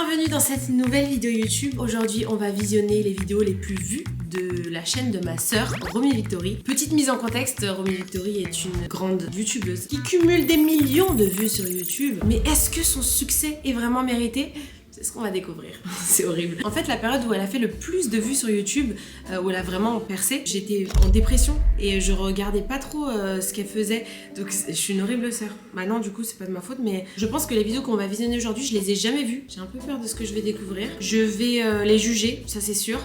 Bienvenue dans cette nouvelle vidéo YouTube. Aujourd'hui, on va visionner les vidéos les plus vues de la chaîne de ma sœur, Romy Victory. Petite mise en contexte, Romy Victory est une grande youtubeuse qui cumule des millions de vues sur YouTube. Mais est-ce que son succès est vraiment mérité ? C'est ce qu'on va découvrir. C'est horrible. En fait, la période où elle a fait le plus de vues sur YouTube, où elle a vraiment percé, j'étais en dépression et je regardais pas trop ce qu'elle faisait. Donc je suis une horrible sœur. Bah non, du coup, c'est pas de ma faute, mais je pense que les vidéos qu'on va visionner aujourd'hui, je les ai jamais vues. J'ai un peu peur de ce que je vais découvrir. Je vais les juger, ça c'est sûr.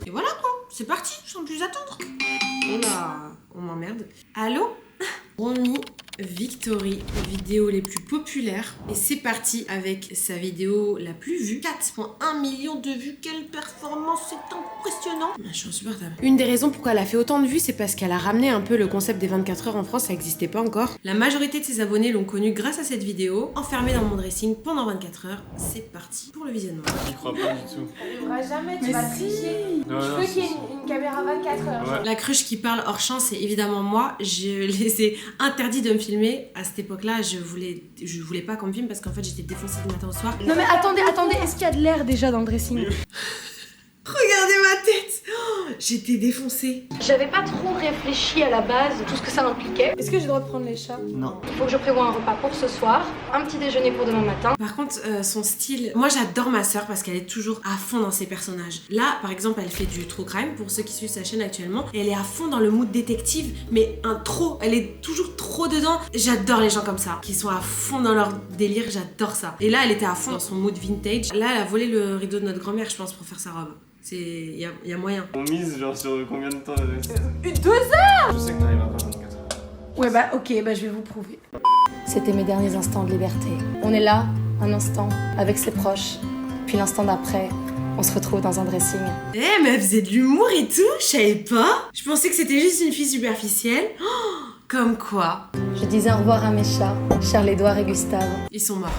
Et voilà quoi, c'est parti, sans plus attendre. Oh là, on m'emmerde. Allô ? Romy Victory, les vidéos les plus populaires. Et c'est parti avec sa vidéo la plus vue. 4,1 millions de vues. Quelle performance, c'est impressionnant. Je suis insupportable. Une des raisons pourquoi elle a fait autant de vues, c'est parce qu'elle a ramené un peu le concept des 24 heures en France, ça n'existait pas encore. La majorité de ses abonnés l'ont connue grâce à cette vidéo. Enfermée dans mon dressing pendant 24 heures. C'est parti pour le visionnement. J'y crois pas du tout. Elle viendra jamais, tu vas tricher. Non, Je non, veux qu'il y ait une caméra 24 heures. Ouais. La cruche qui parle hors champ, c'est évidemment moi. Je les ai interdits de me filmer. À cette époque-là, je voulais pas qu'on me filme parce qu'en fait, j'étais défoncée du matin au soir. Non mais attendez, est-ce qu'il y a de l'air déjà dans le dressing? Regardez ma tête, oh, j'étais défoncée. J'avais pas trop réfléchi à la base de tout ce que ça impliquait. Est-ce que j'ai le droit de prendre les chats? Non. Il faut que je prévoie un repas pour ce soir, un petit déjeuner pour demain matin. Par contre, son style... Moi, j'adore ma sœur parce qu'elle est toujours à fond dans ses personnages. Là, par exemple, elle fait du true crime pour ceux qui suivent sa chaîne actuellement. Et elle est à fond dans le mood détective, mais un trop. Elle est toujours trop dedans. J'adore les gens comme ça, qui sont à fond dans leur délire. J'adore ça. Et là, elle était à fond dans son mood vintage. Là, elle a volé le rideau de notre grand-mère, je pense, pour faire sa robe. Il y a moyen. On mise genre sur combien de temps elle reste? 2 heures. Je sais que t'arrives encore 24 heures. Ouais bah ok, bah je vais vous prouver. C'était mes derniers instants de liberté. On est là, un instant, avec ses proches. Puis l'instant d'après, on se retrouve dans un dressing. Eh, mais elle faisait de l'humour et tout, je savais pas. Je pensais que c'était juste une fille superficielle. Oh, comme quoi. Je disais au revoir à mes chats, Charles-Édouard et Gustave. Ils sont morts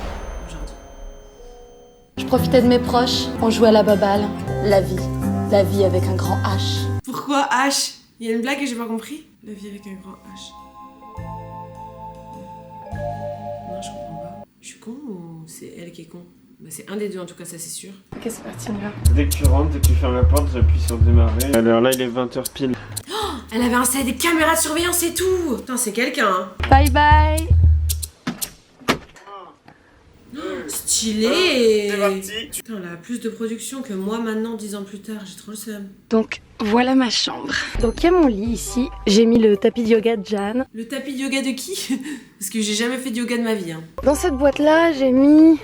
aujourd'hui. Je profitais de mes proches, on jouait à la baballe. La vie avec un grand H. Pourquoi H? Il y a une blague que j'ai pas compris. La vie avec un grand H. Non, je comprends pas. Je suis con ou c'est elle qui est con? Bah, c'est un des deux en tout cas, ça c'est sûr. Ok, c'est parti, on y va. Dès que tu rentres et que tu fermes la porte, j'appuie sur démarrer. Alors là, il est 20h pile. Elle avait installé des caméras de surveillance et tout. Putain, c'est quelqu'un, hein. Bye bye. Stylé. C'est parti. Putain, elle a plus de production que moi maintenant, 10 ans plus tard. J'ai trop le seum. Donc voilà ma chambre. Donc il y a mon lit ici. J'ai mis le tapis de yoga de Jeanne. Le tapis de yoga de qui? Parce que j'ai jamais fait de yoga de ma vie, hein. Dans cette boîte là, j'ai mis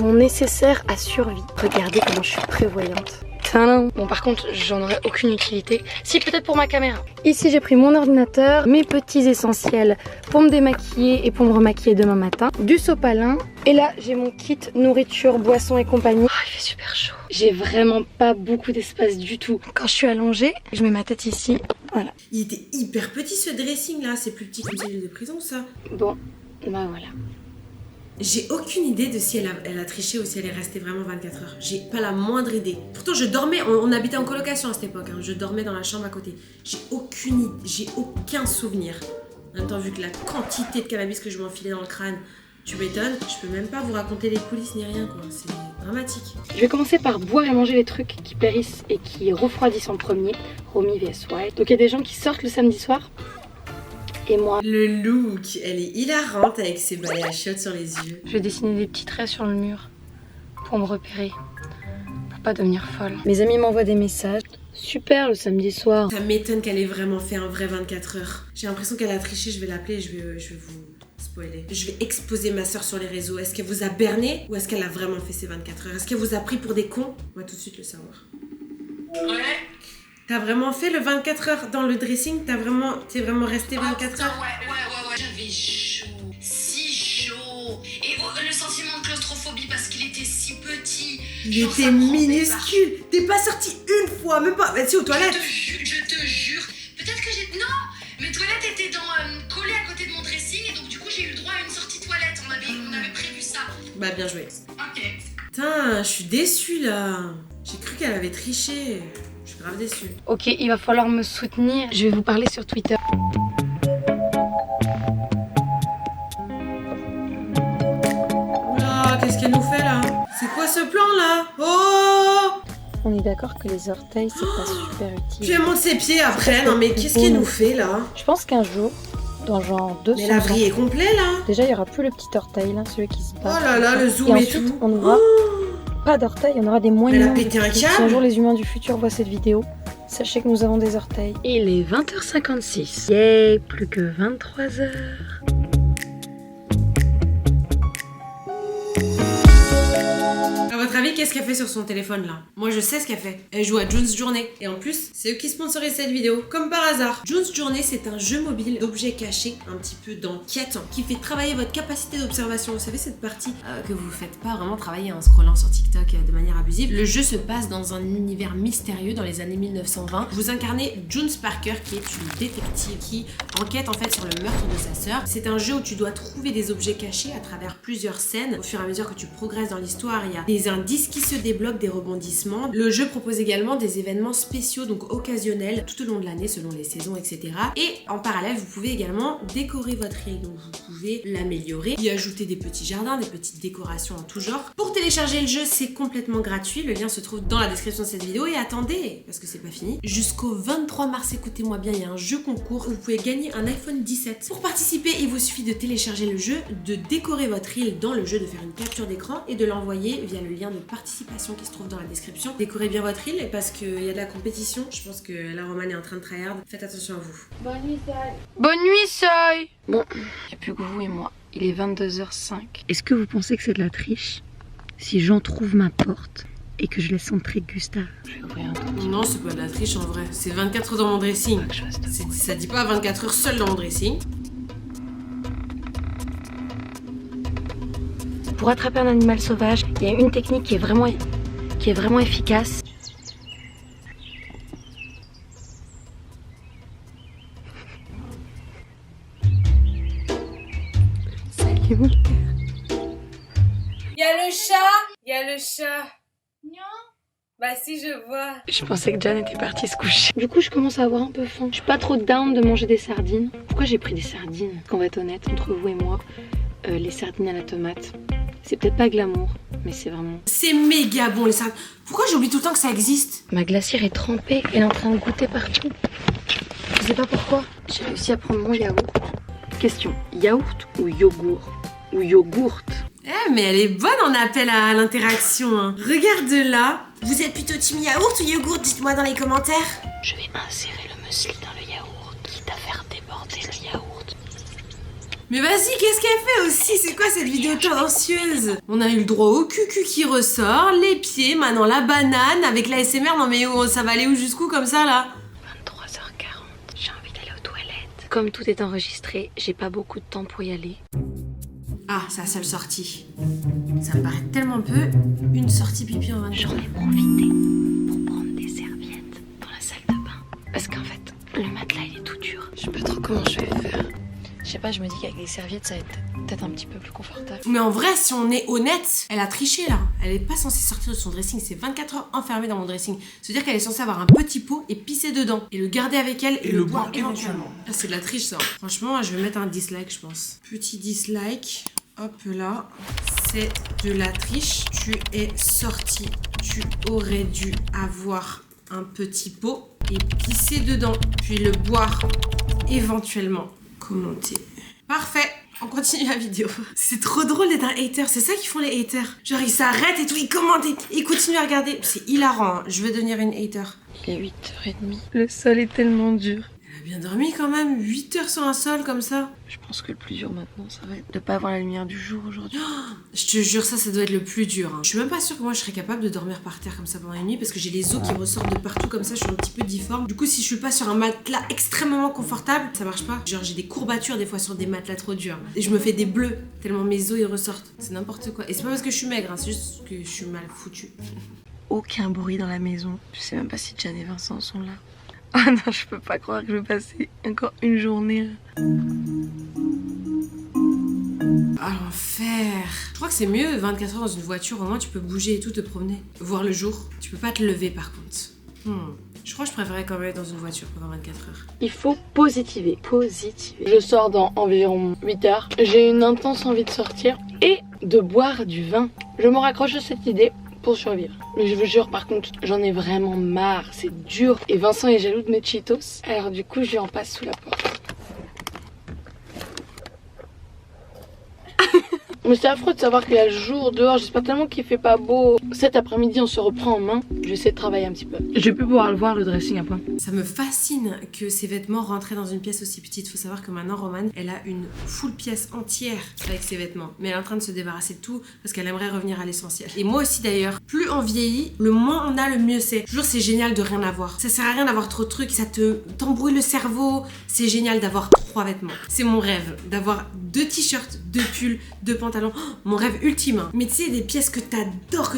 mon nécessaire à survie. Regardez comment je suis prévoyante. Tadam. Bon par contre j'en aurais aucune utilité. Si, peut-être pour ma caméra. Ici j'ai pris mon ordinateur, mes petits essentiels pour me démaquiller et pour me remaquiller demain matin, du sopalin. Et là j'ai mon kit nourriture, boisson et compagnie. Oh, il fait super chaud. J'ai vraiment pas beaucoup d'espace du tout. Quand je suis allongée, je mets ma tête ici. Voilà. Il était hyper petit ce dressing là. C'est plus petit qu'une cellule de prison ça. Bon, bah voilà. J'ai aucune idée de si elle a triché ou si elle est restée vraiment 24 heures. J'ai pas la moindre idée. Pourtant, je dormais, on habitait en colocation à cette époque, hein. Je dormais dans la chambre à côté. J'ai aucun souvenir. En même temps, vu que la quantité de cannabis que je m'enfilais dans le crâne, tu m'étonnes, je peux même pas vous raconter les coulisses ni rien, quoi. C'est dramatique. Je vais commencer par boire et manger les trucs qui périssent et qui refroidissent en premier. Romy vs White. Donc il y a des gens qui sortent le samedi soir. Et moi, Le look, elle est hilarante avec ses balais à chiottes sur les yeux. je vais dessiner des petits traits sur le mur pour me repérer, pour pas devenir folle. Mes amis m'envoient des messages. Super le samedi soir. Ça m'étonne qu'elle ait vraiment fait un vrai 24 heures. J'ai l'impression qu'elle a triché, je vais l'appeler et je vais vous spoiler. Je vais exposer ma soeur sur les réseaux. Est-ce qu'elle vous a berné ou est-ce qu'elle a vraiment fait ses 24 heures? Est-ce qu'elle vous a pris pour des cons? On va tout de suite le savoir. Ouais. T'as vraiment fait le 24 heures dans le dressing? T'es vraiment resté 24 heures? Ouais. J'avais chaud, si chaud. Et le sentiment de claustrophobie parce qu'il était si petit. Il Genre, était ça me rendait minuscule. T'es pas sorti une fois, même pas. Bah, si, aux toilettes. Je te jure. Peut-être que j'ai. Non, mes toilettes étaient collées à côté de mon dressing et donc du coup j'ai eu le droit à une sortie toilette. On avait prévu ça. Bah, bien joué. Ok. Putain, je suis déçue là. J'ai cru qu'elle avait triché. Je suis grave déçue. Ok, il va falloir me soutenir. Je vais vous parler sur Twitter. Oula, qu'est-ce qu'elle nous fait là? C'est quoi ce plan là? Oh! On est d'accord que les orteils, c'est pas super utile. Puis elle monte ses pieds après. Non mais qu'est-ce qu'elle nous fait là? Je pense qu'un jour, dans genre 200 Mais la vrille est complète là. déjà, il y aura plus le petit orteil, là, celui qui se bat. Oh là là, le zoom et et ensuite, tout. on aura pas d'orteils, on aura des Elle a moyens. pété un Si un câble. jour les humains du futur voient cette vidéo, sachez que nous avons des orteils. Il est 20h56. Yay, plus que 23h. À votre avis, qu'est-ce qu'elle fait sur son téléphone là? Moi je sais ce qu'elle fait. Elle joue à June's Journey. Et en plus, c'est eux qui sponsorisent cette vidéo. Comme par hasard. June's Journey, c'est un jeu mobile d'objets cachés, un petit peu d'enquête, qui fait travailler votre capacité d'observation. Vous savez, cette partie que vous faites pas vraiment travailler en scrollant sur TikTok de manière abusive. Le jeu se passe dans un univers mystérieux dans les années 1920. Vous incarnez June Parker, qui est une détective qui enquête en fait sur le meurtre de sa sœur. C'est un jeu où tu dois trouver des objets cachés à travers plusieurs scènes. Au fur et à mesure que tu progresses dans l'histoire, il y a des indices qui se débloquent, des rebondissements. Le jeu propose également des événements spéciaux, donc occasionnels, tout au long de l'année, selon les saisons, etc. Et en parallèle, vous pouvez également décorer votre île, donc vous pouvez l'améliorer, y ajouter des petits jardins, des petites décorations en tout genre. Pour télécharger le jeu, c'est complètement gratuit. Le lien se trouve dans la description de cette vidéo. Et attendez, parce que c'est pas fini, jusqu'au 23 mars, écoutez-moi bien, il y a un jeu concours où vous pouvez gagner un iPhone 17. Pour participer, il vous suffit de télécharger le jeu, de décorer votre île dans le jeu, de faire une capture d'écran et de l'envoyer via le lien de participation qui se trouve dans la description. Décorez bien votre île parce qu'il y a de la compétition. Je pense que la Romane est en train de tryhard. Faites attention à vous. Bonne nuit, Soy. Bonne nuit, Soy. Bon, il n'y a plus que vous et moi. Il est 22h05. Est-ce que vous pensez que c'est de la triche si j'entrouvre ma porte et que je laisse entrer Gustave? Je vais ouvrir un truc. Non, c'est pas de la triche en vrai. C'est 24 heures dans mon dressing. Ça dit pas 24 heures seul dans mon dressing. Pour attraper un animal sauvage, il y a une technique qui est vraiment efficace. Salut mon cœur. Y a le chat. Y a le chat. Non. Bah si, je vois. Je pensais que John était parti se coucher. Du coup, je commence à avoir un peu faim. Je suis pas trop down de manger des sardines. Pourquoi j'ai pris des sardines? Parce qu'on va être honnête, entre vous et moi, les sardines à la tomate, c'est peut-être pas glamour, mais c'est vraiment... C'est méga bon les sardines. Pourquoi j'oublie tout le temps que ça existe? Ma glacière est trempée, elle est en train de goûter partout. Je sais pas pourquoi. J'ai réussi à prendre mon yaourt. Question, yaourt ou yogourt? Ou yogourt? Eh mais elle est bonne en appel à l'interaction. Hein. Regarde là. Vous êtes plutôt team yaourt ou yogourt? Dites-moi dans les commentaires. Je vais insérer le muesli dans le yaourt, quitte à faire déborder le yaourt. Mais vas-y, qu'est-ce qu'elle fait aussi? C'est quoi cette vidéo tendancieuse? On a eu le droit au cucu qui ressort, les pieds, maintenant la banane avec la SMR. Non mais oh, ça va aller où jusqu'où comme ça là? 23h40, j'ai envie d'aller aux toilettes. Comme tout est enregistré, j'ai pas beaucoup de temps pour y aller. Ah, c'est la seule sortie. Ça me paraît tellement peu. Une sortie pipi en 24 J'en ai profité pour prendre des serviettes dans la salle de bain. Parce qu'en fait, le matelas il est tout dur. Je sais pas trop comment je vais faire. Je sais pas, je me dis qu'avec les serviettes ça va être peut-être un petit peu plus confortable. Mais en vrai, si on est honnête, elle a triché là. Elle est pas censée sortir de son dressing. C'est 24 heures enfermée dans mon dressing. C'est-à-dire qu'elle est censée avoir un petit pot et pisser dedans. Et le garder avec elle et le boire éventuellement. Ah, c'est de la triche ça. Franchement, je vais mettre un dislike, je pense. Petit dislike. Hop là. C'est de la triche. Tu es sorti. Tu aurais dû avoir un petit pot et pisser dedans. Puis le boire éventuellement. Commenter. Parfait. On continue la vidéo. C'est trop drôle d'être un hater. C'est ça qu'ils font les haters. Genre ils s'arrêtent et tout, ils commentent et ils continuent à regarder. C'est hilarant. Hein. Je veux devenir une hater. Il est 8h30. Le sol est tellement dur. Elle a bien dormi quand même. 8 heures sur un sol comme ça. Je pense que le plus dur maintenant, ça va être de pas avoir la lumière du jour aujourd'hui. Oh, je te jure, ça doit être le plus dur. Hein. Je suis même pas sûre que moi je serais capable de dormir par terre comme ça pendant une nuit parce que j'ai les os qui ressortent de partout comme ça. Je suis un petit peu difforme. Du coup, si je suis pas sur un matelas extrêmement confortable, ça marche pas. Genre, j'ai des courbatures des fois sur des matelas trop durs. Et je me fais des bleus tellement mes os ils ressortent. C'est n'importe quoi. Et c'est pas parce que je suis maigre, hein, c'est juste que je suis mal foutue. Aucun bruit dans la maison. Je sais même pas si Jan et Vincent sont là. Oh non, je peux pas croire que je vais passer encore une journée là. Ah, l'enfer. Je crois que c'est mieux 24 heures dans une voiture, au moins tu peux bouger et tout, te promener. Voir le jour. Tu peux pas te lever par contre. Je crois que je préférais quand même être dans une voiture pendant 24 heures. Il faut positiver. Je sors dans environ 8 heures. J'ai une intense envie de sortir et de boire du vin. Je me raccroche à cette idée pour survivre. Mais je vous jure, par contre, j'en ai vraiment marre. C'est dur. Et Vincent est jaloux de mes Cheetos. Alors du coup, je lui en passe sous la porte. Mais c'est affreux de savoir qu'il y a le jour dehors. J'espère tellement qu'il fait pas beau. Cet après-midi, on se reprend en main. Je vais essayer de travailler un petit peu. Je vais plus pouvoir le voir, le dressing après. Ça me fascine que ces vêtements rentraient dans une pièce aussi petite. Faut savoir que maintenant, Romane, elle a une full pièce entière avec ses vêtements. Mais elle est en train de se débarrasser de tout parce qu'elle aimerait revenir à l'essentiel. Et moi aussi d'ailleurs, plus on vieillit, le moins on a, le mieux c'est. Toujours c'est génial de rien avoir. Ça sert à rien d'avoir trop de trucs, ça t'embrouille le cerveau. C'est génial d'avoir 3 vêtements. C'est mon rêve, d'avoir 2 t-shirts, 2 pulls, 2 pantalons. Oh, mon rêve ultime. Mais tu sais, des pièces que t'adores, que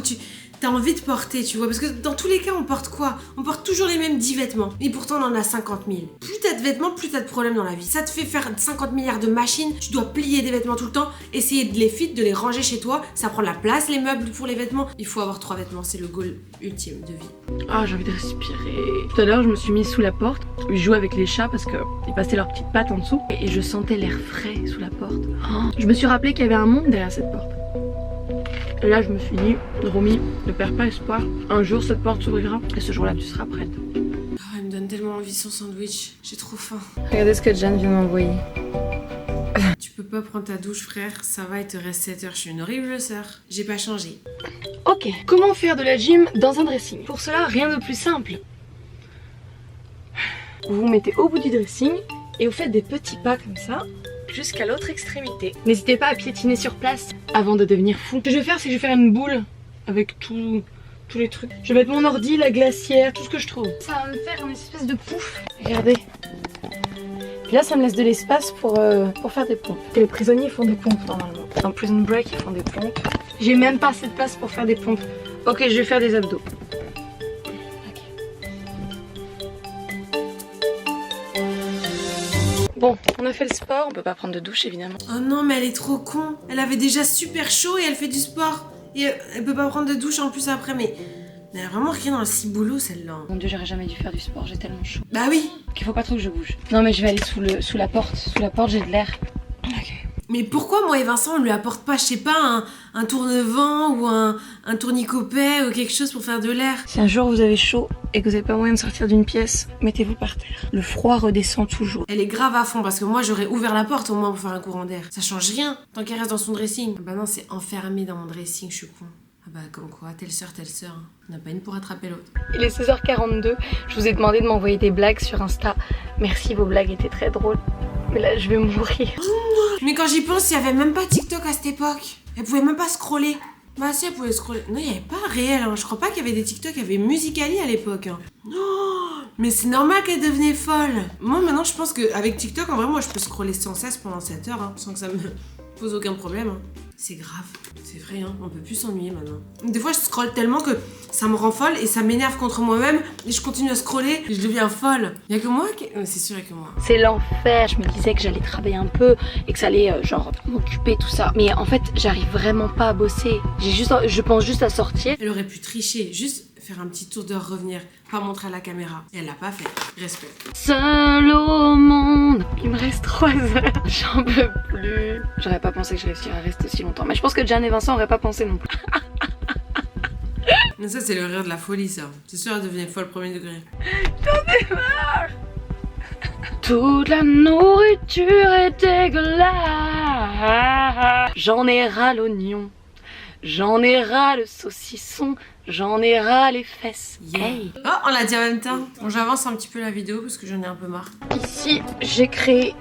t'as envie de porter, tu vois. Parce que dans tous les cas, on porte quoi? On porte toujours les mêmes 10 vêtements. Et pourtant, on en a 50 000. Plus t'as de vêtements, plus t'as de problèmes dans la vie. Ça te fait faire 50 milliards de machines. Tu dois plier des vêtements tout le temps. Essayer de les fit, de les ranger chez toi. Ça prend de la place, les meubles pour les vêtements. Il faut avoir 3 vêtements. C'est le goal ultime de vie. Ah, j'ai envie de respirer. Tout à l'heure, je me suis mise sous la porte. Je jouais avec les chats parce qu'ils passaient leurs petites pattes en dessous. Et je sentais l'air frais sous la porte. Oh, je me suis rappelé qu'il y avait un monde derrière cette porte. Et là, je me suis dit, Romy, ne perds pas espoir. Un jour, cette porte s'ouvrira et ce jour-là, tu seras prête. Oh, elle me donne tellement envie son sandwich. J'ai trop faim. Regardez ce que Jeanne vient m'envoyer. Tu peux pas prendre ta douche, frère. Ça va, il te reste 7 heures. Je suis une horrible sœur. J'ai pas changé. Ok, comment faire de la gym dans un dressing? Pour cela, rien de plus simple. Vous vous mettez au bout du dressing et vous faites des petits pas comme ça jusqu'à l'autre extrémité. N'hésitez pas à piétiner sur place avant de devenir fou. Ce que je vais faire, c'est que je vais faire une boule avec tous les trucs. Je vais mettre mon ordi, la glacière, tout ce que je trouve. Ça va me faire une espèce de pouf. Regardez. Puis là, ça me laisse de l'espace pour faire des pompes. Et les prisonniers font des pompes normalement. Dans Prison Break, ils font des pompes. J'ai même pas assez de place pour faire des pompes. Ok, je vais faire des abdos. Bon, on a fait le sport, on peut pas prendre de douche évidemment. Oh non, mais elle est trop con. Elle avait déjà super chaud et elle fait du sport. Et elle peut pas prendre de douche en plus après, mais... Elle a vraiment rien dans le ciboulot celle-là. Mon dieu, j'aurais jamais dû faire du sport, j'ai tellement chaud. Bah oui. Il faut pas trop que je bouge. Non mais je vais aller sous la porte. Sous la porte, j'ai de l'air. Ok. Mais pourquoi moi et Vincent on lui apporte pas, je sais pas, un tourne-vent ou un tournicopet ou quelque chose pour faire de l'air? Si un jour vous avez chaud et que vous avez pas moyen de sortir d'une pièce, mettez-vous par terre. Le froid redescend toujours. Elle est grave à fond parce que moi j'aurais ouvert la porte au moins pour faire un courant d'air. Ça change rien tant qu'elle reste dans son dressing. Bah non, c'est enfermé dans mon dressing, je suis con. Ah bah comme quoi, telle sœur. On n'a pas une pour attraper l'autre. Il est 16h42, je vous ai demandé de m'envoyer des blagues sur Insta. Merci, vos blagues étaient très drôles. Mais là, je vais mourir. Mais quand j'y pense, il y avait même pas TikTok à cette époque. Elle pouvait même pas scroller. Bah si, elle pouvait scroller. Non, il y avait pas réel, hein. Je crois pas qu'il y avait des TikTok, il y avait Musical.ly à l'époque. Hein. Oh, mais c'est normal qu'elle devenait folle. Moi maintenant, je pense qu'avec TikTok, en vrai, moi je peux scroller sans cesse pendant 7 heures, hein, sans que ça me pose aucun problème. Hein. C'est grave. C'est vrai, hein, on peut plus s'ennuyer maintenant. Des fois, je scrolle tellement que ça me rend folle et ça m'énerve contre moi-même et je continue à scroller et je deviens folle. Y'a que moi qui... C'est sûr, y'a que moi. C'est l'enfer. Je me disais que j'allais travailler un peu et que ça allait, genre, m'occuper, tout ça. Mais en fait, j'arrive vraiment pas à bosser. Je pense juste à sortir. Elle aurait pu tricher, juste faire un petit tour d'heure, revenir, pas montrer à la caméra. Et elle l'a pas fait. Respect. Seul au monde. Il me reste 3 heures. J'en peux plus. J'aurais pas pensé que je réussirais à rester aussi longtemps. Mais je pense que Jeanne et Vincent auraient pas pensé non plus. Mais ça, c'est le rire de la folie, ça. C'est sûr, elle devenait folle premier degré. J'en ai marre. Toute la nourriture est dégueulasse. J'en ai ras l'oignon. J'en ai ras le saucisson. J'en ai ras les fesses. Yeah. Hey. Oh, on l'a dit en même temps. Bon, j'avance un petit peu la vidéo parce que j'en ai un peu marre. Ici, j'ai créé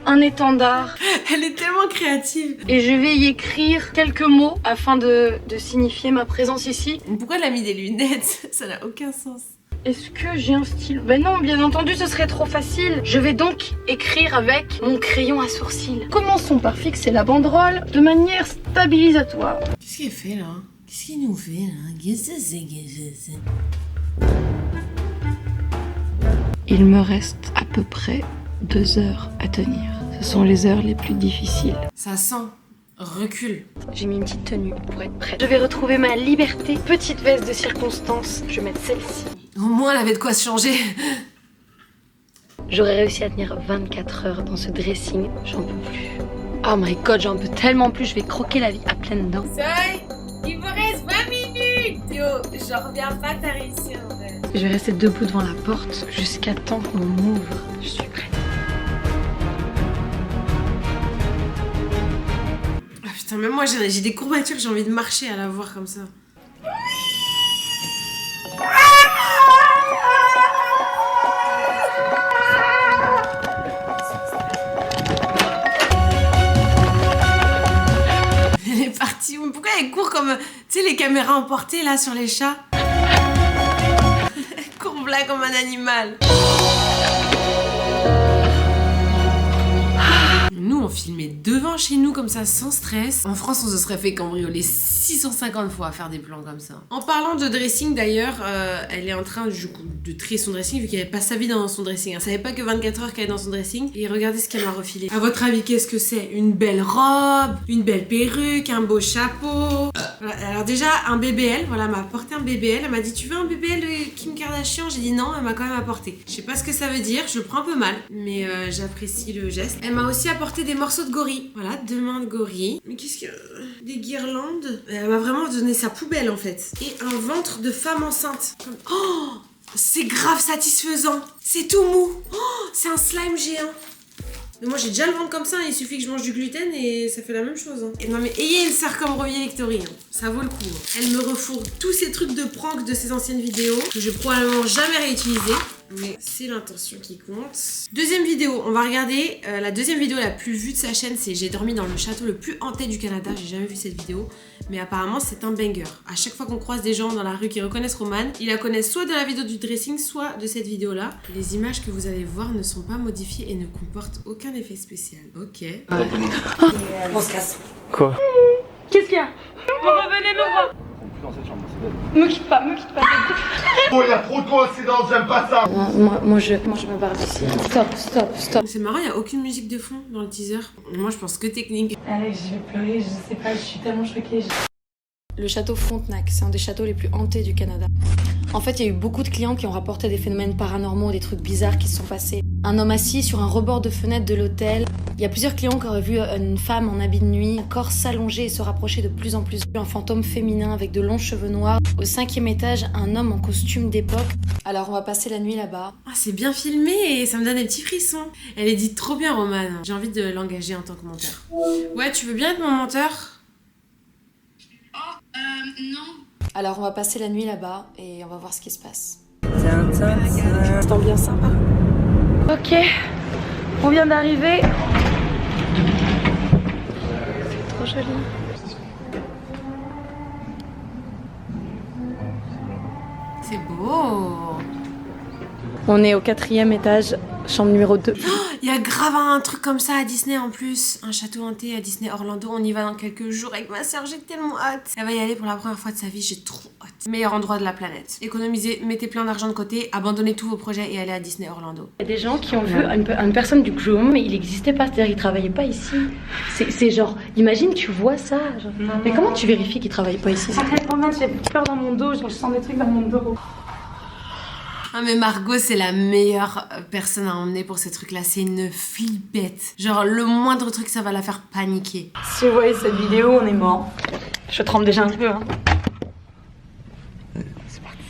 un étendard. Elle est tellement créative. Et je vais y écrire quelques mots afin de signifier ma présence ici. Pourquoi elle a mis des lunettes? Ça n'a aucun sens. Est-ce que j'ai un stylo? Ben non, bien entendu, ce serait trop facile. Je vais donc écrire avec mon crayon à sourcils. Commençons par fixer la banderole de manière stabilisatoire. Qu'est-ce qu'elle fait là? Qu'est-ce qu'il nous fait là? Qu'est-ce que c'est? Il me reste à peu près 2 heures à tenir. Ce sont les heures les plus difficiles. Ça sent. Recule. J'ai mis une petite tenue pour être prête. Je vais retrouver ma liberté. Petite veste de circonstance. Je vais mettre celle-ci. Au moins, elle avait de quoi se changer. J'aurais réussi à tenir 24 heures dans ce dressing. J'en peux plus. Oh my god, j'en peux tellement plus. Je vais croquer la vie à pleines dents. Soy, il vous reste 20 minutes. Yo, j'en reviens pas que t'as réussi en fait. Je vais rester debout devant la porte jusqu'à temps qu'on m'ouvre. Je suis prête. Ah putain, même moi j'ai des courbatures, j'ai envie de marcher à la voir comme ça. Elle est partie. Pourquoi elle court comme, tu sais, les caméras emportées là sur les chats? Elle court là comme un animal. Nous, on filmait devant chez nous comme ça, sans stress. En France, on se serait fait cambrioler 650 fois à faire des plans comme ça. En parlant de dressing d'ailleurs, elle est en train du coup de trier son dressing vu qu'elle passe sa vie dans son dressing. Elle savait pas que 24 heures qu'elle est dans son dressing. Et regardez ce qu'elle m'a refilé. À votre avis, qu'est-ce que c'est? Une belle robe, une belle perruque, un beau chapeau. Voilà. Alors déjà, un BBL. Voilà, elle m'a apporté un BBL. Elle m'a dit, tu veux un BBL de Kim Kardashian? J'ai dit non, elle m'a quand même apporté. Je sais pas ce que ça veut dire, je le prends un peu mal. Mais j'apprécie le geste. Elle m'a aussi apporté des morceaux de gorille. Voilà, 2 mains de gorille. Mais qu'est-ce que... Des guirlandes. Elle m'a vraiment donné sa poubelle en fait. Et un ventre de femme enceinte. Comme... Oh, c'est grave satisfaisant. C'est tout mou. Oh, c'est un slime géant. Mais moi j'ai déjà le ventre comme ça, il suffit que je mange du gluten et ça fait la même chose. Hein. Et non mais ayez une sœur comme Romy Victory, hein. Ça vaut le coup. Hein. Elle me refourgue tous ces trucs de prank de ses anciennes vidéos que je vais probablement jamais réutiliser. Mais c'est l'intention qui compte. Deuxième vidéo, on va regarder la deuxième vidéo la plus vue de sa chaîne, c'est j'ai dormi dans le château le plus hanté du Canada. J'ai jamais vu cette vidéo, mais apparemment c'est un banger. À chaque fois qu'on croise des gens dans la rue qui reconnaissent Roman, ils la connaissent soit de la vidéo du dressing, soit de cette vidéo là. Les images que vous allez voir ne sont pas modifiées et ne comportent aucun effet spécial. Ok. On se casse. Quoi? Qu'est-ce qu'il y a? Revenez nous voir. Me quitte pas, me quitte pas. Oh, il y a trop de coïncidences, j'aime pas ça. Moi je me barre d'ici. Stop. C'est marrant, il n'y a aucune musique de fond dans le teaser. Moi je pense que technique. Alex, je vais pleurer, je sais pas, je suis tellement choquée. Le château Frontenac, c'est un des châteaux les plus hantés du Canada. En fait, il y a eu beaucoup de clients qui ont rapporté des phénomènes paranormaux, des trucs bizarres qui se sont passés. Un homme assis sur un rebord de fenêtre de l'hôtel. Il y a plusieurs clients qui auraient vu une femme en habit de nuit, un corps s'allonger et se rapprocher de plus en plus. Un fantôme féminin avec de longs cheveux noirs. Au 5e étage, un homme en costume d'époque. Alors on va passer la nuit là-bas. Ah, c'est bien filmé et ça me donne des petits frissons. Elle est dite trop bien, Roman. J'ai envie de l'engager en tant que monteur. Ouais, tu veux bien être mon monteur? Non. Alors on va passer la nuit là-bas et on va voir ce qui se passe. C'est ambiance sympa. Ok, on vient d'arriver. C'est trop joli. C'est beau. On est au 4e étage, chambre numéro 2. Il y a grave un truc comme ça à Disney en plus. Un château hanté à Disney Orlando. On y va dans quelques jours avec ma soeur. J'ai tellement hâte. Elle va y aller pour la première fois de sa vie. J'ai trop hâte. Meilleur endroit de la planète. Économisez, mettez plein d'argent de côté, abandonnez tous vos projets et allez à Disney Orlando. Il y a des gens qui ont vu une personne du groom, mais il n'existait pas, c'est-à-dire qu'il travaillait pas ici. C'est genre, imagine tu vois ça. Genre. Mais comment tu vérifies qu'il travaille pas ici? Arrête, Roman, j'ai peur dans mon dos, je sens des trucs dans mon dos. Ah mais Margot c'est la meilleure personne à emmener pour ces trucs là, c'est une flippette. Genre le moindre truc ça va la faire paniquer. Si vous voyez cette vidéo, on est mort. Je tremble déjà un peu. Hein. C'est parti.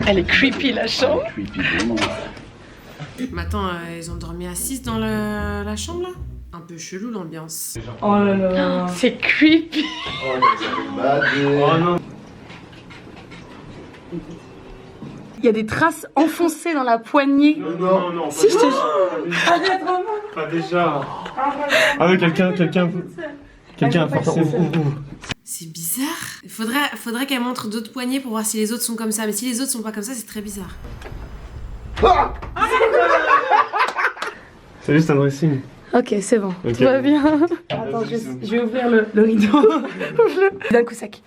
Elle est creepy la chambre. Mais attends, ils ont dormi à 6 dans la chambre là? Un peu chelou l'ambiance. Oh là là. C'est creepy. Oh non. Il y a des traces enfoncées dans la poignée. Non. Si, je te jure. Arrête, Roman. Pas déjà. Ah oui, quelqu'un a forcé. C'est bizarre. Il faudrait qu'elle montre d'autres poignées pour voir si les autres sont comme ça. Mais si les autres sont pas comme ça, c'est très bizarre. C'est juste un dressing. Ok, c'est bon, Ok. tout va bien. Attends, je vais ouvrir le rideau. D'un coup sec.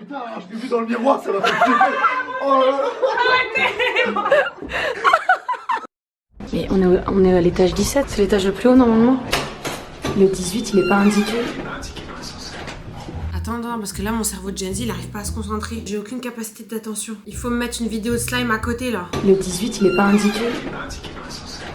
Putain, je t'ai vu dans le miroir, ça m'a fait flipper. Oh là là. Mais on est à l'étage 17, c'est l'étage le plus haut normalement. Le 18, il est pas indiqué. Attends, parce que là, mon cerveau de Gen Z, il arrive pas à se concentrer. J'ai aucune capacité d'attention. Il faut me mettre une vidéo de slime à côté, là. Le 18, il est pas indiqué. Pas indiqué dans l'ascenseur.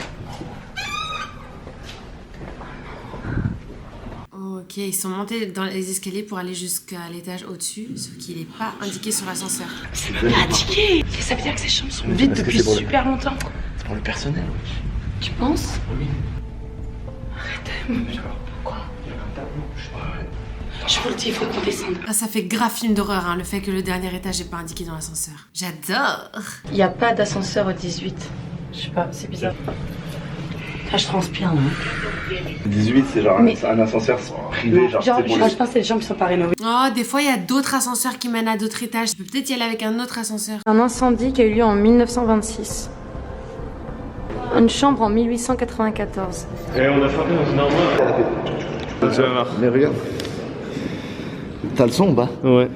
Ok, ils sont montés dans les escaliers pour aller jusqu'à l'étage au-dessus, sauf qu'il est pas indiqué sur l'ascenseur. C'est même pas indiqué. Ça veut dire que ces chambres sont vides depuis super longtemps. C'est pour le personnel. Tu penses? Oui. Arrête. Pourquoi? Je vous le dis, il faut qu'on descende. Ah, ça fait grave film d'horreur, hein, le fait que le dernier étage n'est pas indiqué dans l'ascenseur. J'adore. Il n'y a pas d'ascenseur au 18. Je sais pas, c'est bizarre. Ah, je transpire là. 18, c'est genre un ascenseur privé, genre c'est pour je pense que c'est les gens qui sont pas rénovés. Oh, des fois, il y a d'autres ascenseurs qui mènent à d'autres étages. Je peux peut-être y aller avec un autre ascenseur. Un incendie qui a eu lieu en 1926. Une chambre en 1894. Et on a frappé dans une armoire. Tu vas voir. Mais regarde. T'as le son ou pas? Ouais.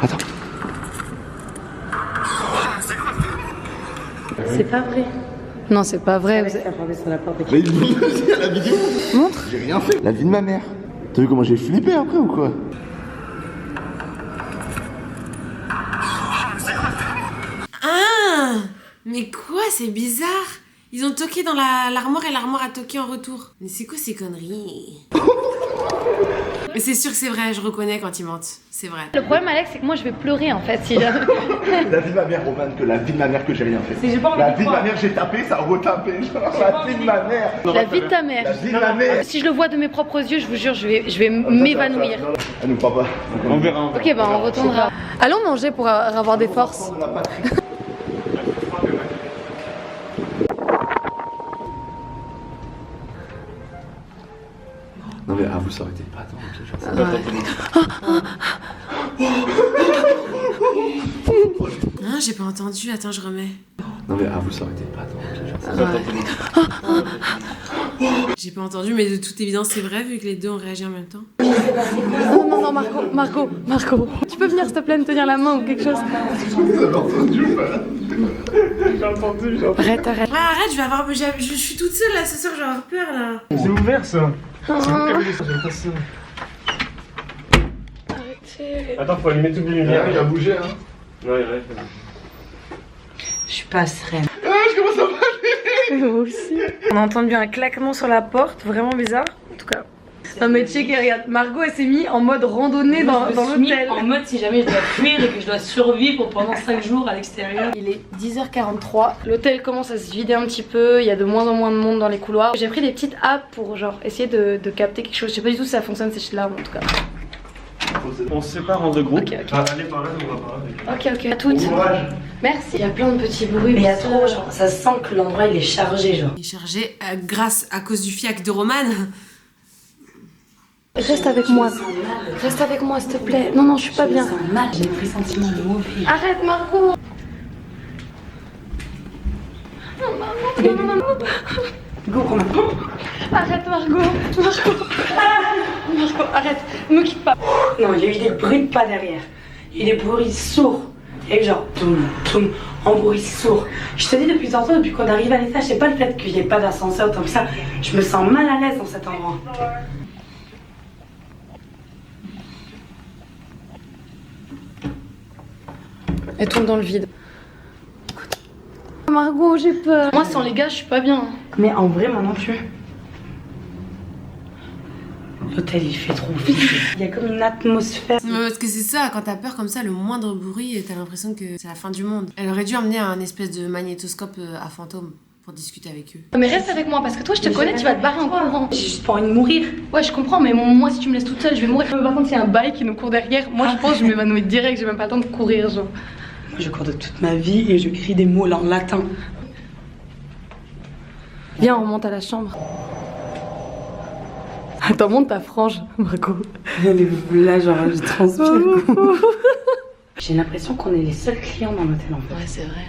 Attends. C'est pas vrai. Non, c'est pas vrai. Vous avez... Mais il y a la vidéo. Montre. J'ai rien fait. La vie de ma mère. T'as vu comment j'ai flippé après ou quoi? Ah, mais quoi, c'est bizarre. Ils ont toqué dans l'armoire et l'armoire a toqué en retour. Mais c'est quoi ces conneries? Mais c'est sûr que c'est vrai, je reconnais quand ils mentent. C'est vrai. Le problème, Alex, c'est que moi je vais pleurer en fait. Si La vie de ma mère, Roman, que la vie de ma mère que j'ai rien fait. La vie de ma mère, j'ai tapé, ça a retapé. La vie de ma mère. La vie de ta mère. La vie de ma mère. Si je le vois de mes propres yeux, je vous jure, je vais m'évanouir. Elle nous parle pas. On verra. Ok, bah on retournera. Allons manger pour avoir des forces. On n'a pas de Non mais à vous ça aurait été pas Hein, j'ai pas entendu, attends, je remets. Non mais à vous ça aurait été pas J'ai pas entendu, mais de toute évidence, c'est vrai, vu que les deux ont réagi en même temps. Non, Marco. Tu peux venir s'il te plaît me tenir la main ou quelque chose? Vous avez entendu ou pas? J'ai entendu. Arrête. Ah, arrête, je vais avoir... Je suis toute seule, là, ce soir, je vais avoir peur, là. C'est ouvert ça. C'est vous qui avez laissé, j'aime pas ça. Arrêtez. Attends, faut allumer toutes les lumières. Il a bougé hein. Ouais. Je suis pas sereine. Ah, je commence à parler. Moi aussi. On a entendu un claquement sur la porte, vraiment bizarre, en tout cas. Non mais check, regarde, Margot elle s'est mise en mode randonnée dans l'hôtel. En mode si jamais je dois fuir et que je dois survivre pendant 5 jours à l'extérieur. Il est 10h43, l'hôtel commence à se vider un petit peu, il y a de moins en moins de monde dans les couloirs. J'ai pris des petites apps pour genre essayer de capter quelque chose, je sais pas du tout si ça fonctionne ces shit-là en tout cas. On se sépare en deux groupes. Ok. Ah, allez par là, on va par là. Ok, à toutes. Merci. Il y a plein de petits bruits. Mais il y a trop, genre, ça sent que l'endroit il est chargé, genre. Il est chargé à cause du fiac de Roman. Reste avec moi. Reste avec moi s'il te plaît. Non, je suis pas bien. Je me sens mal, j'ai des pressentiments de mauvais. Arrête Margot. Non. Go, Romain. Arrête Margot, arrête, ne me quitte pas. Non, il y a eu des bruits de pas derrière. Il y a eu des bruits sourds. Et genre, toum, en bruit sourd. Je te dis depuis tantôt, depuis qu'on arrive à l'étage, c'est pas le fait qu'il n'y ait pas d'ascenseur comme ça. Je me sens mal à l'aise dans cet endroit. Elle tombe dans le vide. Margot, j'ai peur. Moi, sans les gars, je suis pas bien. Mais en vrai, moi non plus. L'hôtel, il fait trop vide. Il y a comme une atmosphère. Mais parce que c'est ça, quand t'as peur comme ça, le moindre bruit, t'as l'impression que c'est la fin du monde. Elle aurait dû emmener un espèce de magnétoscope à fantôme pour discuter avec eux. Mais reste avec moi parce que toi, je te connais, tu vas te barrer en courant. J'ai juste pas envie de mourir. Ouais, je comprends, mais moi, si tu me laisses toute seule, je vais mourir. Par contre, il y a un bail qui nous court derrière. Moi, je pense que je m'évanouis direct, j'ai même pas le temps de courir, genre. Moi, je cours de toute ma vie et je crie des mots en latin. Viens, on monte à la chambre. Attends, monte ta frange, Margot. Là, genre, je transpire. J'ai l'impression qu'on est les seuls clients dans l'hôtel, en fait. Ouais, c'est vrai.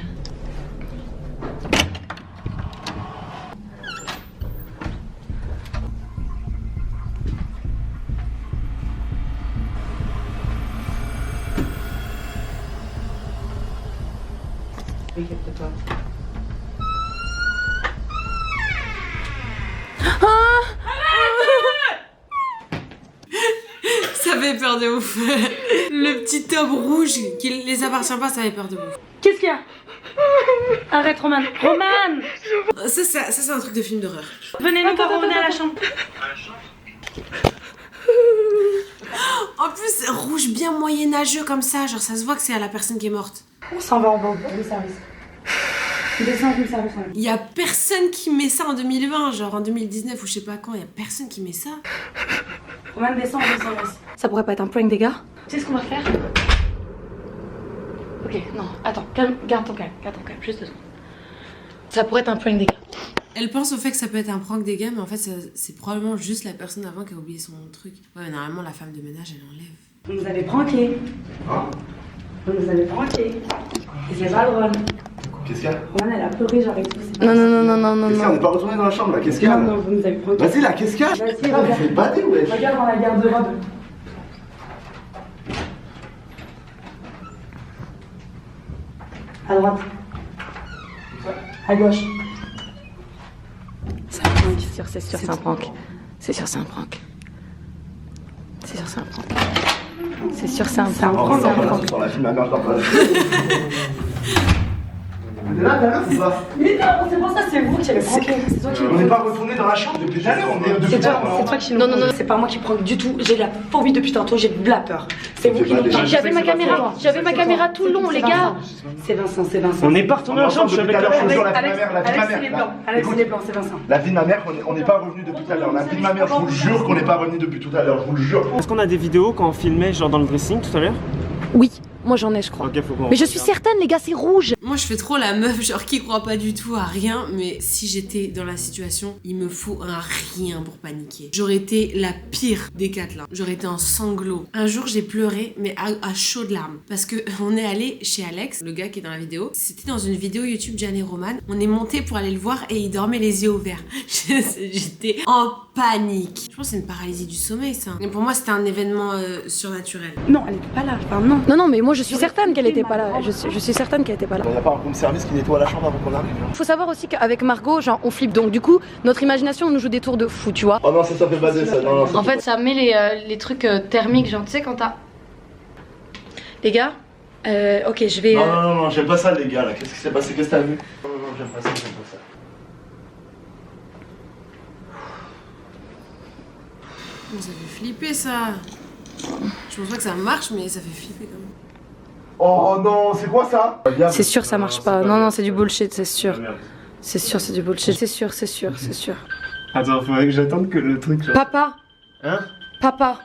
fait peur de ouf. Le petit homme rouge qui les appartient pas, ça fait peur de ouf. Qu'est-ce qu'il y a? Arrête, Roman. Roman! Ça c'est un truc de film d'horreur. Venez, nous, revenez à la chambre. En plus, rouge bien moyenâgeux comme ça, genre ça se voit que c'est à la personne qui est morte. On s'en va en banque de service. Descends du service. Il y a personne qui met ça en 2020, genre en 2019 ou je sais pas quand, il y a personne qui met ça. Roman, descends. Ça pourrait pas être un prank des gars? Tu sais ce qu'on va faire? Ok, non, attends, calme, garde ton calme, juste 2 secondes. Ça pourrait être un prank des gars. Elle pense au fait que ça peut être un prank des gars, mais en fait c'est probablement juste la personne avant qui a oublié son truc. Ouais, mais normalement la femme de ménage elle enlève. Vous nous avez pranké. Hein? Vous nous avez pranké. Et c'est pas drôle. Qu'est-ce qu'il y a? Roman, elle a pleuré, genre et tout. Non. Qu'est-ce qu'il y a? On n'est pas retourné dans la chambre là, qu'est-ce qu'il y a? Non, vous nous avez pranké. Vas-y là, qu'est-ce qu'il y a? Vas-y, Putain, mais regarde. fais pas des wesh. Regarde dans la garde-robe. À droite. À gauche. C'est un prank, c'est sûr, c'est un prank. C'est sûr, c'est un prank. C'est sûr, c'est un prank. C'est sûr, c'est un prank. Oh, C'est un non, prank. sur la fille, ma mère, je dors pas. T'es là, t'as l'heure ou pas? Mais non, c'est pour ça, c'est vous qui avez pranké. C'est toi qui On n'est pas retourné dans la chambre depuis tout à l'heure, on est depuis C'est tout à toi, l'heure. c'est toi qui nous. Non, c'est pas moi qui prank du tout. J'ai la phobie depuis tantôt, j'ai de la peur. C'est vous qui nous. J'avais ma caméra tout le long, les gars. C'est Vincent. On n'est pas retourné dans la chambre, je suis avec Alex, Alex. je te jure, la vie de ma Alex, mère, la vie de ma Alex, il est mère. blanc. Alex, Écoute, il est blanc, c'est Vincent. la vie de ma mère, on n'est pas revenu depuis tout à l'heure. La vie de ma mère, je vous le jure qu'on n'est pas revenu depuis tout à l'heure, je vous le jure. Est-ce qu'on a des vidéos quand on filmait genre dans le dressing tout à l'heure? Oui, moi j'en ai, je crois. Ok, faut qu'on. Mais je suis certaine, les gars, c'est rouge. Moi je fais trop la meuf genre qui croit pas du tout à rien, mais si j'étais dans la situation, il me faut un rien pour paniquer. J'aurais été la pire des 4 là. J'aurais été en sanglots. Un jour j'ai pleuré mais à chaudes larmes parce que on est allé chez Alex, le gars qui est dans la vidéo. C'était dans une vidéo YouTube Jan et Roman. On est monté pour aller le voir et il dormait les yeux ouverts. J'étais en panique. Je pense que c'est une paralysie du sommeil ça. Mais pour moi c'était un événement surnaturel. Non, elle était pas là. Enfin, non. Non, mais moi je suis certaine qu'elle était pas là. Je suis certaine qu'elle était pas là. Il n'y a pas un room service qui nettoie la chambre avant qu'on arrive. Faut savoir aussi qu'avec Margot, genre on flippe. Donc du coup, notre imagination nous joue des tours de fou, tu vois. Oh non, ça fait baser ça. Non, En fait, ça met les trucs thermiques, genre tu sais quand t'as. Les gars, ok, je vais. Non, j'aime pas ça les gars là. Qu'est-ce qui s'est passé? Qu'est-ce que t'as vu? Non, j'aime pas ça, Ça fait flipper ça. Je pense pas que ça marche mais ça fait flipper quand même. Oh non, c'est quoi ça? C'est sûr, ça marche pas. Non, c'est du bullshit, c'est sûr. Merde. C'est sûr, c'est du bullshit. C'est sûr. Attends, faudrait que j'attende que le truc. Genre... Papa, Hein? papa,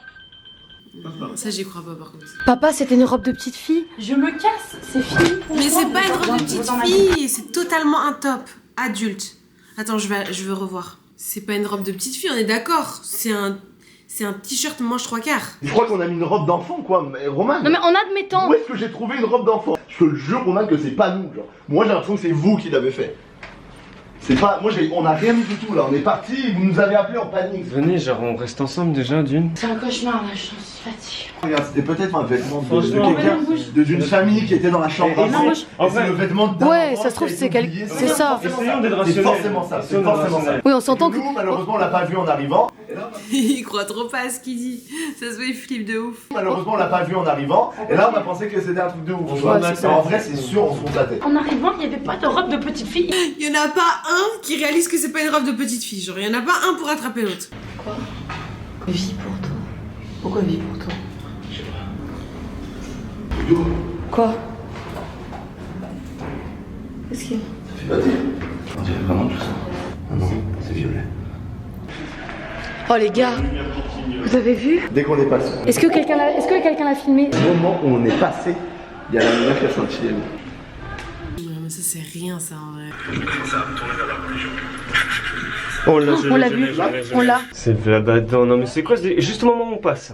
Ça j'y crois pas par contre. papa, c'était une robe de petite fille. Je me casse, c'est fini. Mais c'est pas une robe de petite fille, c'est totalement un top adulte. Attends, je veux revoir. C'est pas une robe de petite fille, on est d'accord. C'est un t-shirt manche 3/4. Je crois qu'on a mis une robe d'enfant quoi, mais Roman. Non mais en admettant. Où est-ce que j'ai trouvé une robe d'enfant? Je te le jure Roman que c'est pas nous genre. Moi j'ai l'impression que c'est vous qui l'avez fait. C'est pas. On a rien du tout là, on est parti, vous nous avez appelé en panique. Venez, genre on reste ensemble déjà d'une. C'est un cauchemar là, je suis fatiguée. Regarde, c'était peut-être un vêtement de Franchement, quelqu'un, d'une famille qui était dans la chambre. Et avant. moi, Et c'est le vêtement d'un Ouais, enfant ça se trouve, qui a c'est été quel- oublié. c'est ça. Essayons d'être C'est rationnels. forcément ça, c'est Essayons d'être forcément ça. rationnels. Oui, on s'entend que. Nous, malheureusement, on l'a pas vu en arrivant. Il croit trop pas à ce qu'il dit. Ça se voit, il flippe de ouf. Malheureusement, on l'a pas vu en arrivant. Et là, on a pensé que c'était un truc de ouf. tu vois. Ouais, c'est en vrai, c'est sûr, on se compte la tête. En arrivant, il n'y avait pas de robe de petite fille. Il y en a pas un qui réalise que c'est pas une robe de petite fille. Genre, il y en a pas un pour attraper l'autre. Vie pour toi. Pourquoi vie pour toi? Quoi? Qu'est-ce qu'il y a? C'est pas dire. On dirait vraiment tout ça. Ah non, c'est violet. Oh les gars, vous avez vu? Dès qu'on est passé, Est-ce que quelqu'un l'a filmé? au moment où on est passé, il y a la lumière qui a scintillé. Ouais, mais ça, c'est rien, ça, en vrai. Oh là, On l'a vu, on l'a. C'est là-bas dedans. Non mais c'est quoi? C'est juste au moment où on passe.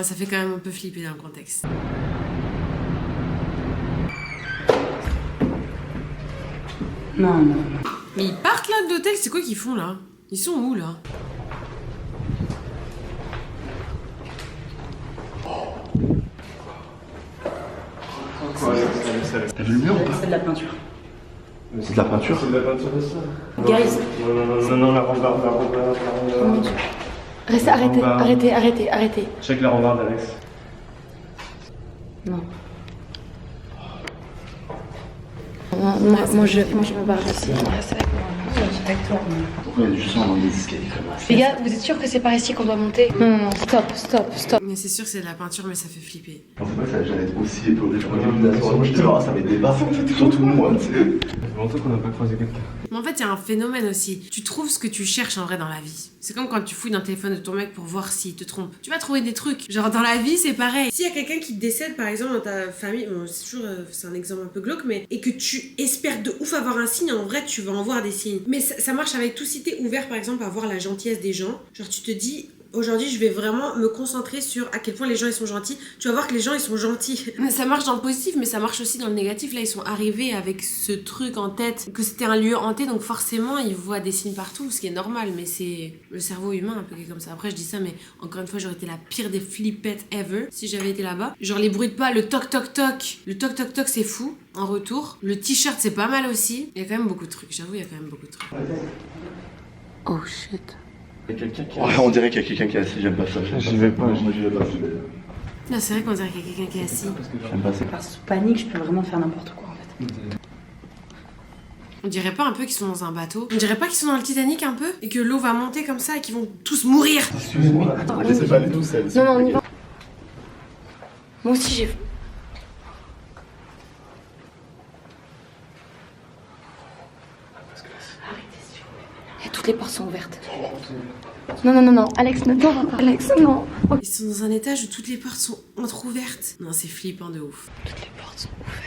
Ça fait quand même un peu flipper dans le contexte. Non. Mais ils partent là de l'hôtel, c'est quoi qu'ils font là? Ils sont où là? T'as vu le mur ou pas? C'est de la peinture. C'est de la peinture. C'est de la peinture de ça. Guys. Non, la rambarde. Restez, arrêtez. Check la rambarde, Alex. Non. Moi je me barre d'ici. Restez avec moi. Avec toi. Pourquoi il est juste dans des escaliers comme ça? Les gars, vous êtes sûrs que c'est par ici qu'on doit monter? Non, stop. Mais c'est sûr, c'est de la peinture, mais ça fait flipper. Je pensais pas que ça allait être aussi épaulé. Je crois que moi j'étais là, ça va être des baffes, surtout moi, tu sais. Ça fait longtemps qu'on n'a pas croisé quelqu'un. Mais en fait, il y a un phénomène aussi. Tu trouves ce que tu cherches en vrai dans la vie. C'est comme quand tu fouilles dans le téléphone de ton mec pour voir s'il te trompe. Tu vas trouver des trucs. Genre dans la vie, c'est pareil. S'il y a quelqu'un qui décède, par exemple, dans ta famille, bon, c'est toujours, c'est un exemple un peu glauque, mais et que tu espères de ouf avoir un signe, en vrai, tu vas en voir des signes. Mais ça marche avec tout. Si t'es ouvert, par exemple, à voir la gentillesse des gens, genre tu te dis. Aujourd'hui, je vais vraiment me concentrer sur à quel point les gens ils sont gentils. Tu vas voir que les gens ils sont gentils. Ça marche dans le positif, mais ça marche aussi dans le négatif. Là, ils sont arrivés avec ce truc en tête, que c'était un lieu hanté, donc forcément, ils voient des signes partout, ce qui est normal, mais c'est le cerveau humain un peu qui est comme ça. Après, je dis ça, mais encore une fois, j'aurais été la pire des flippettes ever si j'avais été là-bas. Genre les bruits de pas, le toc toc toc. Le toc toc toc, c'est fou. En retour, le t-shirt, c'est pas mal aussi. Il y a quand même beaucoup de trucs. J'avoue, il y a quand même beaucoup de trucs. Oh shit. Il y a quelqu'un qui. Ouais, on dirait qu'il y a quelqu'un qui est assis, j'aime pas ça. J'y vais pas. Moi j'y vais pas. Là, c'est vrai qu'on dirait qu'il y a quelqu'un qui est assis. J'aime pas ça. Par sous panique, je peux vraiment faire n'importe quoi en fait. On dirait pas un peu qu'ils sont dans un bateau? On dirait pas qu'ils sont dans le Titanic un peu? Et que l'eau va monter comme ça et qu'ils vont tous mourir? Excuse-moi, laissez pas aller tout seul. Non, on y va. Moi aussi j'ai... Et toutes les portes sont ouvertes. Non, Alex, ne va pas. Alex, non. Oh. Ils sont dans un étage où toutes les portes sont entrouvertes. Non, c'est flippant de ouf. Toutes les portes sont ouvertes.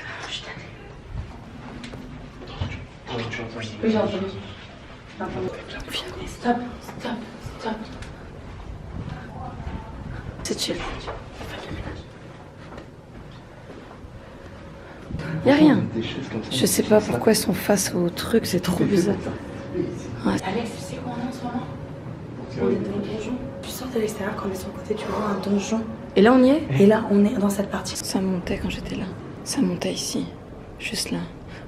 Oui, j'ai entendu. Stop. C'est chill. Y'a rien. Je sais pas pourquoi ils sont face au truc, c'est trop bizarre. Ouais. Alex, tu sais quoi on est en ce moment? On est dans le donjon. Tu sors de l'extérieur, quand on est sur le côté, tu vois un donjon. Et là on y est? Et là, on est dans cette partie. Ça montait quand j'étais là. Ça montait ici. Juste là.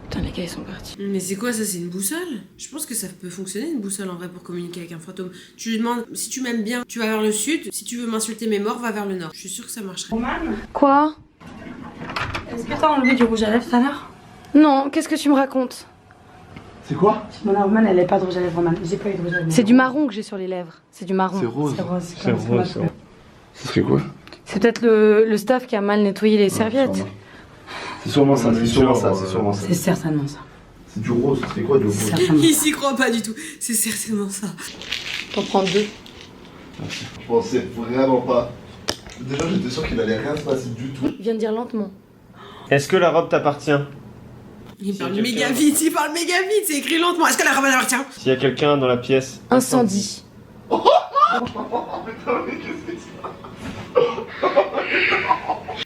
Putain, les gars, ils sont partis. Mais c'est quoi ça? C'est une boussole? Je pense que ça peut fonctionner une boussole en vrai pour communiquer avec un fantôme. Tu lui demandes si tu m'aimes bien, tu vas vers le sud. Si tu veux m'insulter mes morts, va vers le nord. Je suis sûre que ça marcherait. Roman, Quoi? est-ce que t'as enlevé du rouge à lèvres tout à l'heure? Non, qu'est-ce que tu me racontes? C'est quoi? Non, Roman, elle est pas de rouge à lèvres, Roman. J'ai pas eu de rouge à lèvres. C'est du marron que j'ai sur les lèvres. C'est du marron. C'est rose. C'est rose. C'est rose. Ce serait quoi? C'est peut-être le staff qui a mal nettoyé les serviettes. C'est sûrement ça, c'est sûrement ça, c'est sûrement ça. C'est certainement ça. C'est du rose, c'est quoi du rose? Certainement Il ça. s'y croit pas du tout. C'est certainement ça. T'en prends deux. Je pensais vraiment pas. Déjà j'étais sûr qu'il allait rien se passer du tout. Il vient de dire lentement. Est-ce que la robe t'appartient? Il parle quelqu'un- méga vite, c'est écrit lentement. Est-ce que la robe appartient? S'il y a quelqu'un dans la pièce. Incendie.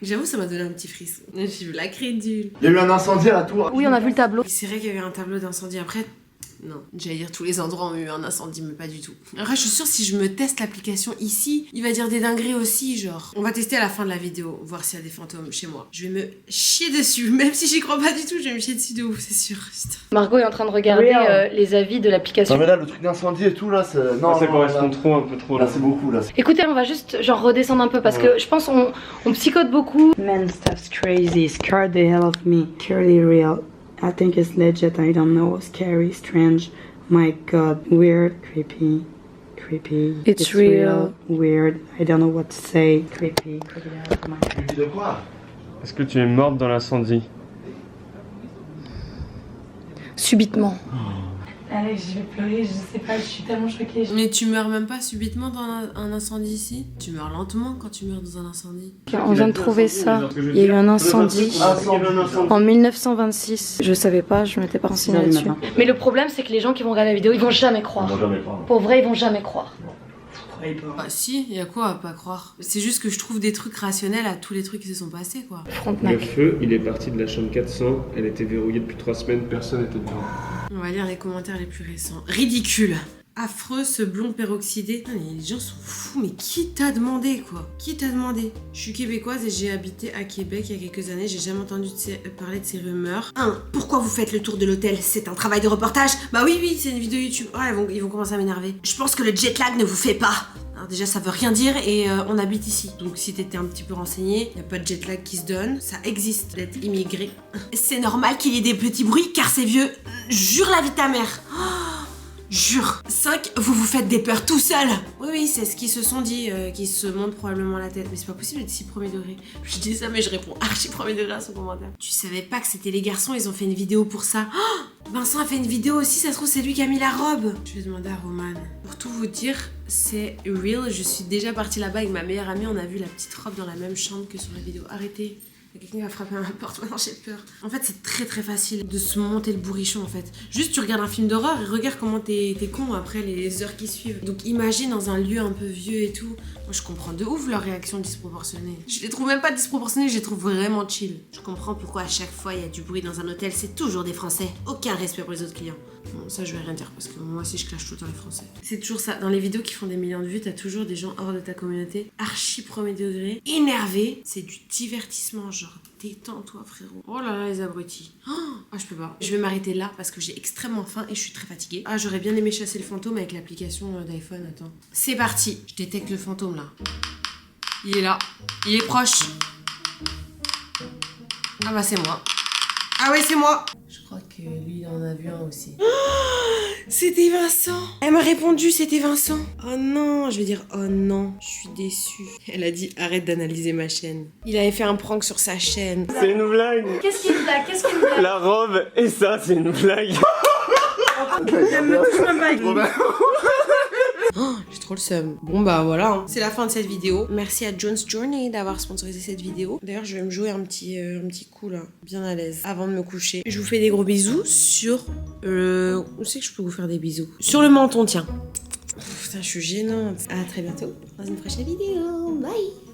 J'avoue, ça m'a donné un petit frisson. Je suis la crédule. Il y a eu un incendie à la tour. Oui, on a vu le tableau. C'est vrai qu'il y avait un tableau d'incendie. Après, non, j'allais dire tous les endroits ont eu un incendie, mais pas du tout. Après, je suis sûre, si je me teste l'application ici, il va dire des dingueries aussi, genre. On va tester à la fin de la vidéo, voir s'il y a des fantômes chez moi. Je vais me chier dessus, même si j'y crois pas du tout, je vais me chier dessus de ouf, c'est sûr. Putain. Margot est en train de regarder les avis de l'application. Non mais là le truc d'incendie et tout là c'est... Non, Ça non, correspond là, trop, un peu trop là là. c'est beaucoup là. Écoutez, on va juste genre redescendre un peu parce que je pense on psychote beaucoup. Man, stuff's crazy. Scared the hell of me. Purely real. I think it's legit. I don't know. Scary, strange. My god. Weird, creepy. It's real. Weird. I don't know what to say. Creepy. Tu dis de quoi? Est-ce que tu es morte dans l'incendie? Subitement. Alex, je vais pleurer. Je sais pas. Je suis tellement choquée. Mais tu meurs même pas subitement dans un incendie ici? Tu meurs lentement quand tu meurs dans un incendie. On vient de trouver ça. Il y a eu un incendie en 1926. Je savais pas, je m'étais pas renseignée là-dessus. Mais le problème, c'est que les gens qui vont regarder la vidéo, ils vont jamais croire. Pour vrai, ils vont jamais croire. Bah si, y a quoi à pas croire? C'est juste que je trouve des trucs rationnels à tous les trucs qui se sont passés, quoi. Le Frontenac. feu, il est parti de la chambre 400. Elle était verrouillée depuis 3 semaines, personne n'était dedans. On va lire les commentaires les plus récents. Ridicule. Affreux ce blond peroxydé. Putain, mais les gens sont fous, mais qui t'a demandé quoi? Qui t'a demandé? Je suis québécoise et j'ai habité à Québec il y a quelques années, j'ai jamais entendu parler de ces rumeurs. 1. Pourquoi vous faites le tour de l'hôtel? C'est un travail de reportage? Bah oui, c'est une vidéo YouTube. Ouais, ils vont commencer à m'énerver. Je pense que le jet lag ne vous fait pas. Alors déjà ça veut rien dire et on habite ici. Donc si t'étais un petit peu renseigné, y a pas de jet lag qui se donne. Ça existe d'être immigré. C'est normal qu'il y ait des petits bruits car c'est vieux. Jure la vie de ta mère. Jure. 5, vous vous faites des peurs tout seul. Oui, c'est ce qu'ils se sont dit, qui se montent probablement la tête. Mais c'est pas possible d'être si premier degré. Je dis ça, mais je réponds archi premier degré à son commentaire. Tu savais pas que c'était les garçons, ils ont fait une vidéo pour ça. Oh, Vincent a fait une vidéo aussi, ça se trouve c'est lui qui a mis la robe. Je vais demander à Roman. Pour tout vous dire, c'est real. Je suis déjà partie là-bas avec ma meilleure amie, on a vu la petite robe dans la même chambre que sur la vidéo. Arrêtez. Il y a quelqu'un qui va frapper à ma porte, maintenant j'ai peur. En fait, c'est très très facile de se monter le bourrichon en fait. Juste, tu regardes un film d'horreur et regarde comment t'es con après les heures qui suivent. Donc imagine dans un lieu un peu vieux et tout. Moi, je comprends de ouf leur réaction disproportionnée. Je les trouve même pas disproportionnées, je les trouve vraiment chill. Je comprends pourquoi à chaque fois il y a du bruit dans un hôtel, c'est toujours des Français. Aucun respect pour les autres clients. Bon, ça je vais rien dire parce que moi aussi je clash tout le temps les Français. C'est toujours ça. Dans les vidéos qui font des millions de vues, t'as toujours des gens hors de ta communauté, archi premier degré, énervés. C'est du divertissement, genre détends-toi frérot. Oh là là les abrutis. Ah je peux pas. Je vais m'arrêter là parce que j'ai extrêmement faim et je suis très fatiguée. Ah j'aurais bien aimé chasser le fantôme avec l'application d'iPhone. Attends. C'est parti. Je détecte le fantôme là. Il est là. Il est proche. Ah bah c'est moi. Ah ouais c'est moi. Je crois que lui il en a vu un aussi. C'était Vincent. Elle m'a répondu c'était Vincent. Oh non, je vais dire oh non, je suis déçue. Elle a dit arrête d'analyser ma chaîne. Il avait fait un prank sur sa chaîne. C'est une blague. Qu'est-ce qu'il me blague? Qu'est-ce qu'il me blague? La robe et ça, c'est une blague. Oh, j'ai trop le seum. Bon bah voilà, hein. C'est la fin de cette vidéo. Merci à Jones Journey d'avoir sponsorisé cette vidéo. D'ailleurs, je vais me jouer un petit coup là, bien à l'aise, avant de me coucher. Je vous fais des gros bisous sur... Où c'est que je peux vous faire des bisous? Sur le menton, tiens. Putain, je suis gênante. À très bientôt dans une prochaine vidéo. Bye.